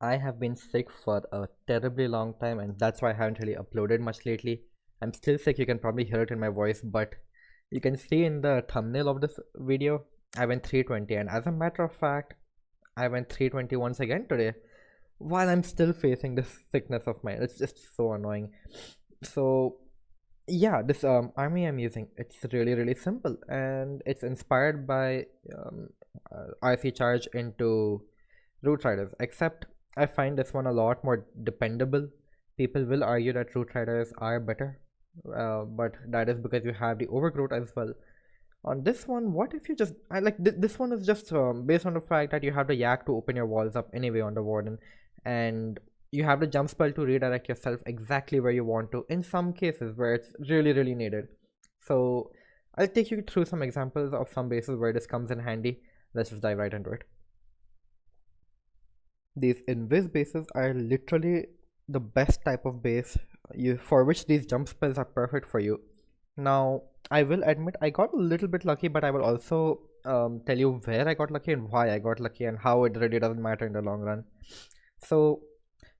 I have been sick for a terribly long time, and that's why I haven't really uploaded much lately. I'm still sick, you can probably hear it in my voice, but you can see in the thumbnail of this video, I went 320, and as a matter of fact, I went 320 once again today while I'm still facing this sickness of mine. It's just so annoying. So, yeah, this army I'm using, it's really simple, and it's inspired by RC charge into Root Riders, except I find this one a lot more dependable. People will argue that Root Riders are better, but that is because you have the Overgrowth as well. On this one, what if you just I like this one is just based on the fact that you have the yak to open your walls up anyway on the warden, and you have the jump spell to redirect yourself exactly where you want to in some cases where it's really needed. So I'll take you through some examples of some bases where this comes in handy. Let's just dive right into it. These invis bases are literally the best type of base for which these jump spells are perfect for you. Now, I will admit I got a little bit lucky, but I will also tell you where I got lucky and why I got lucky and how it really doesn't matter in the long run. So,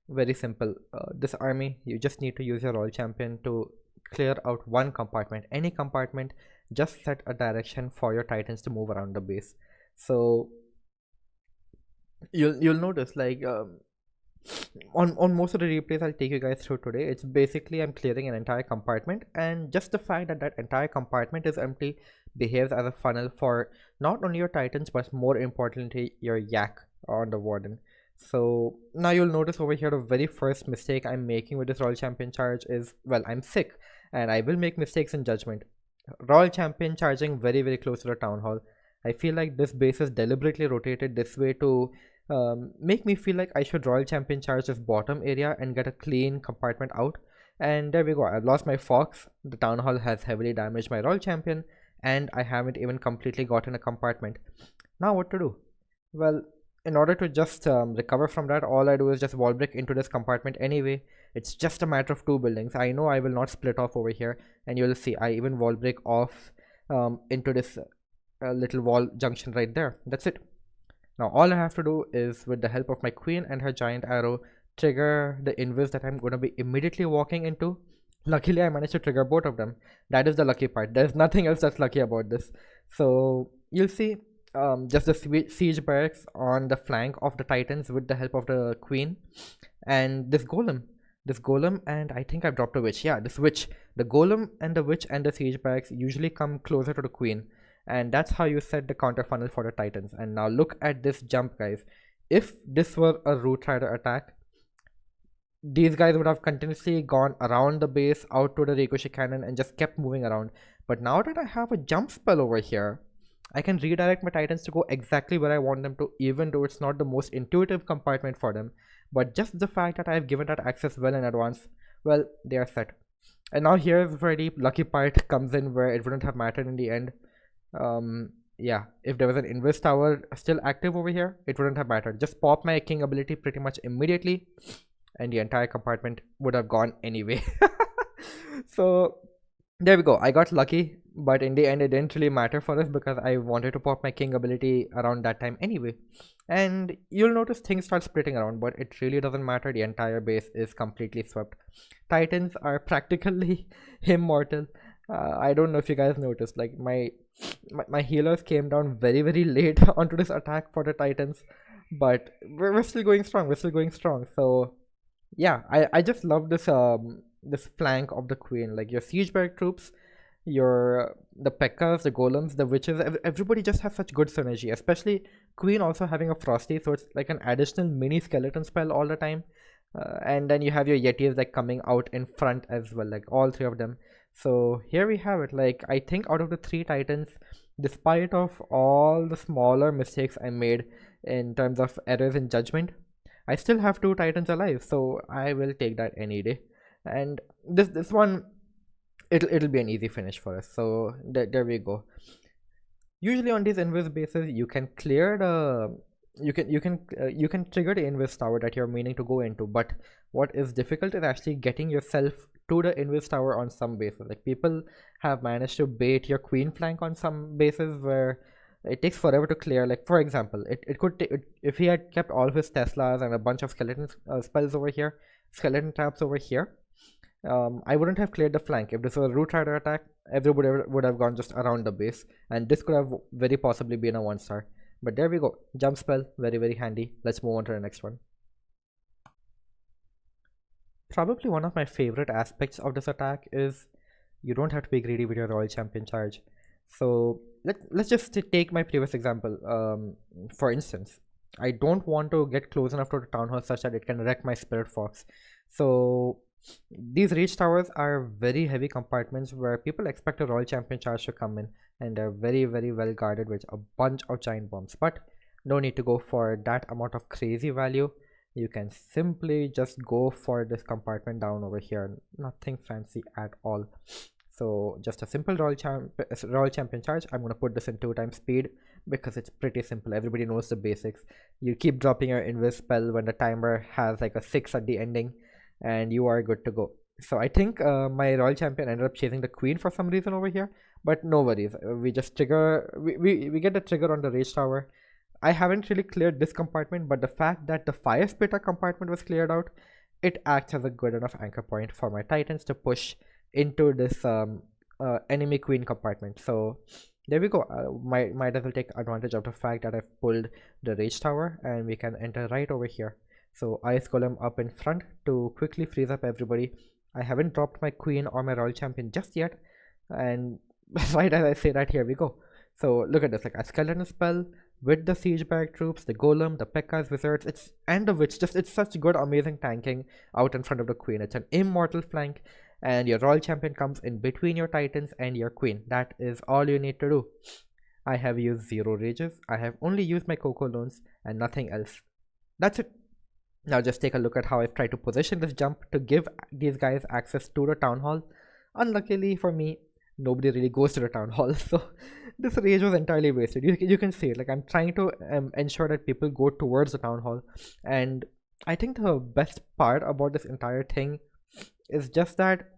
very simple. This army, you just need to use your royal champion to clear out one compartment. Any compartment, just set a direction for your titans to move around the base. So, you'll notice like on most of the replays I'll take you guys through today, it's basically I'm clearing an entire compartment, and just the fact that that entire compartment is empty behaves as a funnel for not only your titans but more importantly your yak on the warden. So now you'll notice over here the very first mistake I'm making with this royal champion charge is, well, I'm sick and I will make mistakes in judgment. Royal champion charging very close to the town hall. I feel like this base is deliberately rotated this way to make me feel like I should royal champion charge this bottom area and get a clean compartment out. And there we go, I've lost my fox, the town hall has heavily damaged my royal champion, and I haven't even completely gotten a compartment. Now what to do? Well, in order to just recover from that, all I do is just wall break into this compartment anyway. It's just a matter of two buildings. I know I will not split off over here, and you'll see I even wall break off into this little wall junction right there. That's it. Now all I have to do is, with the help of my queen and her giant arrow, trigger the invis that I'm going to be immediately walking into. Luckily I managed to trigger both of them. That is the lucky part. There's nothing else that's lucky about this. So you'll see just the siege barracks on the flank of the titans with the help of the queen and this golem, and I think I've dropped a witch. Yeah, this witch. The golem and the witch and the siege barracks usually come closer to the queen, and that's how you set the counter funnel for the titans. And now look at this jump, guys. If this were a root rider attack, these guys would have continuously gone around the base out to the ricochet cannon and just kept moving around. But now that I have a jump spell over here, I can redirect my titans to go exactly where I want them to, even though it's not the most intuitive compartment for them. But just the fact that I have given that access well in advance, well, they are set. And now here's where the lucky part comes in, where it wouldn't have mattered in the end. Yeah, if there was an invis tower still active over here, it wouldn't have mattered. Just pop my king ability pretty much immediately and the entire compartment would have gone anyway. So there we go, I got lucky, but in the end it didn't really matter for us because I wanted to pop my king ability around that time anyway. And you'll notice things start splitting around, but it really doesn't matter. The entire base is completely swept. Titans are practically immortal. I don't know if you guys noticed, like my healers came down very late onto this attack for the titans, but we're still going strong. So yeah, I just love this this flank of the queen, like your siege barrack troops, your the P.E.K.K.A.s, the golems, the witches, everybody just has such good synergy, especially queen also having a frosty, so it's like an additional mini skeleton spell all the time. And then you have your yetis like coming out in front as well, like all three of them. So here we have it. Like, I think out of the three titans, despite of all the smaller mistakes I made in terms of errors in judgment, I still have two titans alive, so I will take that any day. And this one, it'll be an easy finish for us. So there we go. Usually on these invis bases, you can clear the you can trigger the invis tower that you're meaning to go into, but what is difficult is actually getting yourself to the invis tower on some bases. Like, people have managed to bait your queen flank on some bases where it takes forever to clear. Like for example, it could take, if he had kept all of his Teslas and a bunch of skeleton spells over here, skeleton traps over here, I wouldn't have cleared the flank. If this was a Root Rider attack, everybody would have gone just around the base, and this could have very possibly been a 1-star. But there we go, jump spell, very very handy. Let's move on to the next one. Probably one of my favorite aspects of this attack is you don't have to be greedy with your Royal Champion charge. So let's just take my previous example. For instance, I don't want to get close enough to the Town Hall such that it can wreck my Spirit Fox. So these Rage Towers are very heavy compartments where people expect a Royal Champion charge to come in, and they're very very well guarded with a bunch of giant bombs. But no need to go for that amount of crazy value. You can simply just go for this compartment down over here, nothing fancy at all. So just a simple Royal Champion charge. I'm going to put this in 2 times speed because it's pretty simple. Everybody knows the basics. You keep dropping your invis spell when the timer has like a 6 at the ending, and you are good to go. So I think my Royal Champion ended up chasing the Queen for some reason over here, but no worries. We just trigger, we get the trigger on the Rage Tower. I haven't really cleared this compartment, but the fact that the Fire Spitter compartment was cleared out, it acts as a good enough anchor point for my Titans to push into this enemy Queen compartment. So there we go. Might as well take advantage of the fact that I've pulled the Rage Tower, and we can enter right over here. So Ice Golem up in front to quickly freeze up everybody. I haven't dropped my Queen or my Royal Champion just yet, and right as I say that, here we go. So look at this, like a skeleton spell with the siege barrack troops, the golem, the P.E.K.K.A.'s wizards, and the witch. It's such good amazing tanking out in front of the Queen. It's an immortal flank, and your Royal Champion comes in between your Titans and your Queen. That is all you need to do. I have used 0 rages. I have only used my Coco Loans and nothing else. That's it. Now just take a look at how I've tried to position this jump to give these guys access to the Town Hall. Unluckily for me, nobody really goes to the Town Hall, so this rage was entirely wasted. You can see it, like I'm trying to ensure that people go towards the Town Hall, and I think the best part about this entire thing is just that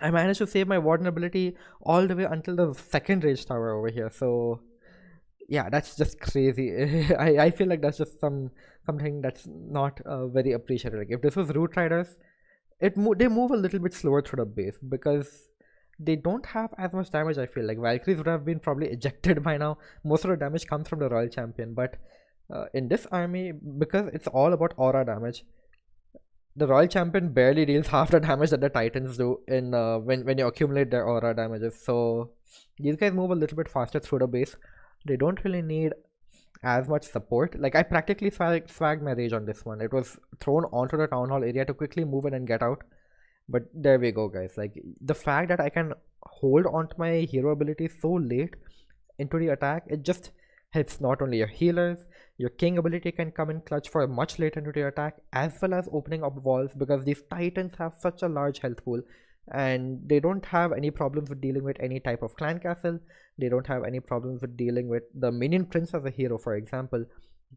I managed to save my Warden ability all the way until the second Rage Tower over here. So yeah, that's just crazy. I feel like that's just something that's not very appreciated. Like if this was Root Riders, they move a little bit slower through the base because they don't have as much damage. I feel like Valkyries would have been probably ejected by now. Most of the damage comes from the Royal Champion, but in this army, because it's all about aura damage, the Royal Champion barely deals half the damage that the Titans do in when you accumulate their aura damages. So these guys move a little bit faster through the base. They don't really need as much support. Like I practically swagged my rage on this one. It was thrown onto the Town Hall area to quickly move in and get out. But there we go, guys. Like the fact that I can hold onto my hero ability so late into the attack, it just hits not only your healers, your king ability can come in clutch for much later into the attack, as well as opening up walls, because these Titans have such a large health pool and they don't have any problems with dealing with any type of clan castle. They don't have any problems with dealing with the minion prince as a hero, for example.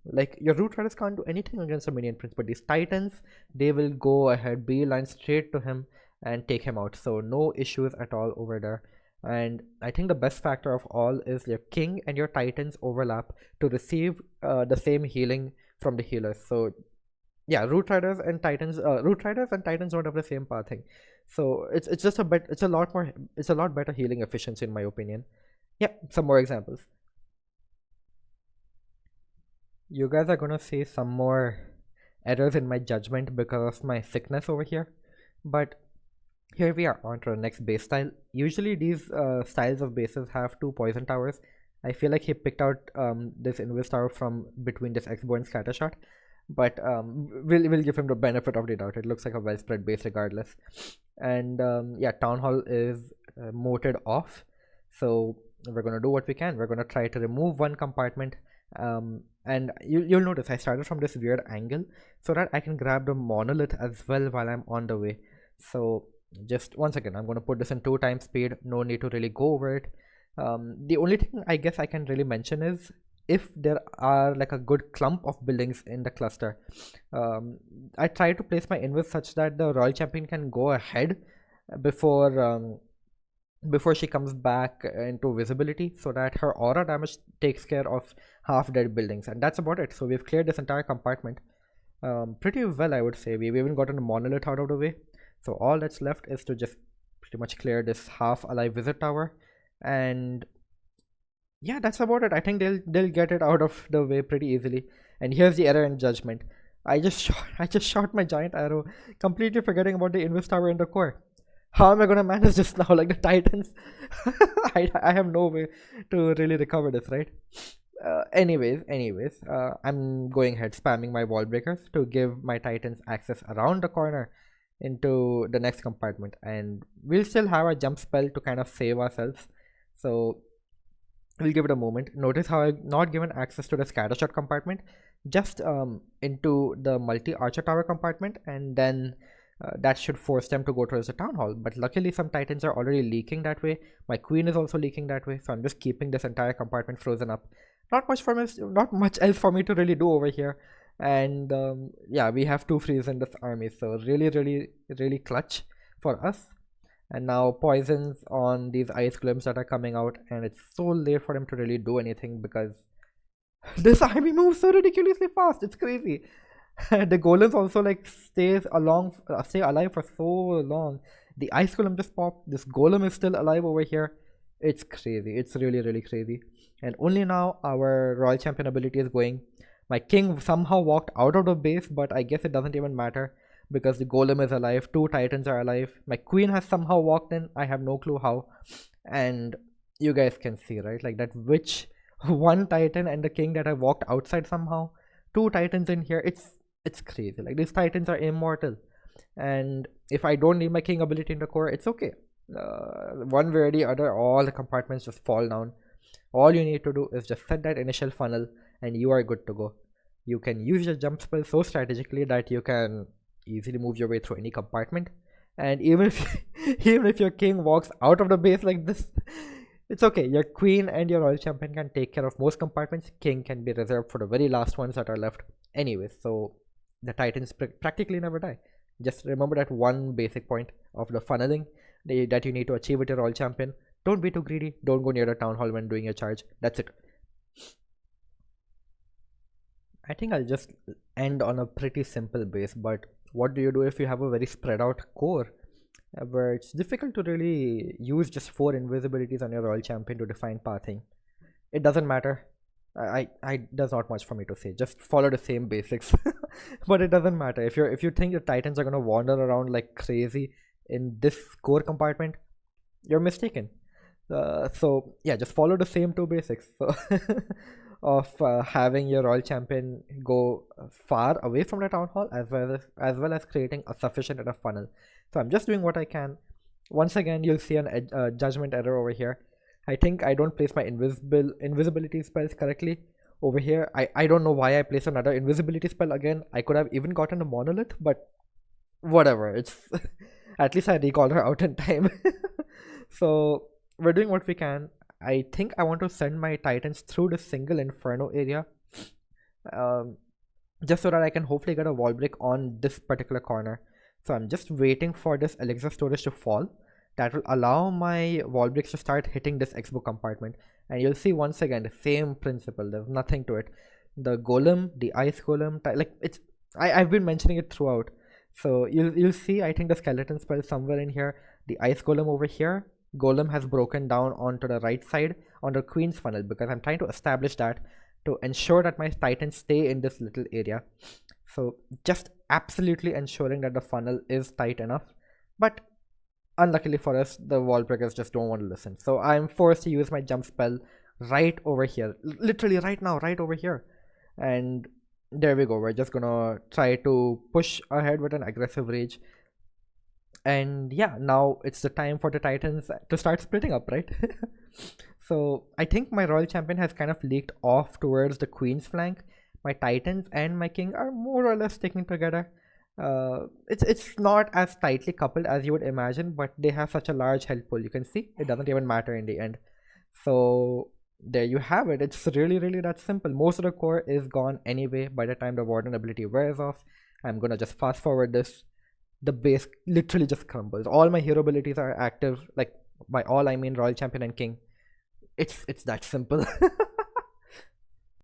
Like your Root Riders can't do anything against a minion prince, but these Titans, they will go ahead, beeline straight to him and take him out. So no issues at all over there. And I think the best factor of all is your king and your Titans overlap to receive the same healing from the healers. So yeah, Root Riders and Titans don't have the same pathing. So it's just it's a lot better healing efficiency in my opinion. Yeah, some more examples. You guys are gonna see some more errors in my judgment because of my sickness over here, but here we are on to the next base style. Usually these styles of bases have 2 poison towers. I feel like he picked out this invis tower from between this X-Bow and Scattershot, but we'll give him the benefit of the doubt. It looks like a well spread base regardless. And yeah, Town Hall is moated off, so we're gonna do what we can. We're gonna try to remove one compartment, and you'll notice I started from this weird angle so that I can grab the monolith as well while I'm on the way. So just once again, I'm going to put this in 2 times speed. No need to really go over it. The only thing I guess I can really mention is if there are like a good clump of buildings in the cluster, I try to place my invis such that the Royal Champion can go ahead before before she comes back into visibility, so that her aura damage takes care of half dead buildings, and that's about it. So we've cleared this entire compartment pretty well, I would say. We've even gotten a monolith out of the way, so all that's left is to just pretty much clear this half alive visit tower, and yeah, that's about it. I think they'll get it out of the way pretty easily. And here's the error in judgment. I just shot my giant arrow, completely forgetting about the invis tower in the core. How am I gonna manage this now? Like the Titans, I have no way to really recover this, right? Anyways, I'm going ahead spamming my wall breakers to give my Titans access around the corner into the next compartment, and we'll still have a jump spell to kind of save ourselves. So we'll give it a moment. Notice how I've not given access to the scattershot compartment, just into the multi archer tower compartment, and then that should force them to go towards the town hall. But luckily some titans are already leaking that way. My queen is also leaking that way, so I'm just keeping this entire compartment frozen up. Not much else for me to really do over here. And yeah, we have two frees in this army, so really clutch for us. And now poisons on these ice glimpses that are coming out, and it's so late for them to really do anything because this army moves so ridiculously fast. It's crazy. The golems also like stay alive for so long. The ice golem just popped. This golem is still alive over here. It's crazy. It's really crazy. And only now our royal champion ability is going. My king somehow walked out of the base, but I guess it doesn't even matter because the golem is alive. Two titans are alive. My queen has somehow walked in. I have no clue how. And you guys can see, right? Like that witch, one titan and the king that have walked outside somehow. Two titans in here. It's crazy. Like these titans are immortal. And if I don't need my king ability in the core, it's okay. One way or the other, all the compartments just fall down. All you need to do is just set that initial funnel and you are good to go. You can use your jump spell so strategically that you can easily move your way through any compartment. And even if even if your king walks out of the base like this, it's okay. Your queen and your royal champion can take care of most compartments. King can be reserved for the very last ones that are left. Anyways, so the titans practically never die. Just remember that one basic point of the funneling that you need to achieve with your royal champion. Don't be too greedy. Don't go near the town hall when doing your charge. That's it. I think I'll just end on a pretty simple base, but what do you do if you have a very spread out core where it's difficult to really use just 4 invisibilities on your royal champion to define pathing? It doesn't matter. I there's not much for me to say. Just follow the same basics. But it doesn't matter if you think the titans are gonna wander around like crazy in this core compartment, you're mistaken. So yeah, just follow the same 2 basics. So of having your royal champion go far away from the town hall, as well as creating a sufficient enough funnel. So I'm just doing what I can. Once again, you'll see an judgment error over here. I think I don't place my invisibility spells correctly over here. I don't know why I placed another invisibility spell again. I could have even gotten a monolith, but whatever. It's at least I recalled her out in time. So we're doing what we can. I think I want to send my titans through the single inferno area, just so that I can hopefully get a wall break on this particular corner. So I'm just waiting for this elixir storage to fall. That will allow my wall breaks to start hitting this X-book compartment, and you'll see once again the same principle. There's nothing to it. The golem, the ice golem, like it's I've been mentioning it throughout. So you'll see, I think the skeleton spell somewhere in here, the ice golem over here. Golem has broken down onto the right side on the queen's funnel because I'm trying to establish that to ensure that my titans stay in this little area. So just absolutely ensuring that the funnel is tight enough. But unluckily for us, the wall breakers just don't want to listen. So I'm forced to use my jump spell right over here. Literally right now, right over here. And there we go. We're just gonna try to push ahead with an aggressive rage. And yeah, now it's the time for the titans to start splitting up, right? So I think my royal champion has kind of leaked off towards the queen's flank. My titans and my king are more or less sticking together. It's not as tightly coupled as you would imagine, but they have such a large health pool. You can see it doesn't even matter in the end. So there you have it. It's really that simple. Most of the core is gone anyway by the time the warden ability wears off. I'm gonna just fast forward this. The base literally just crumbles. All my hero abilities are active. Like By all I mean royal champion and king. It's that simple.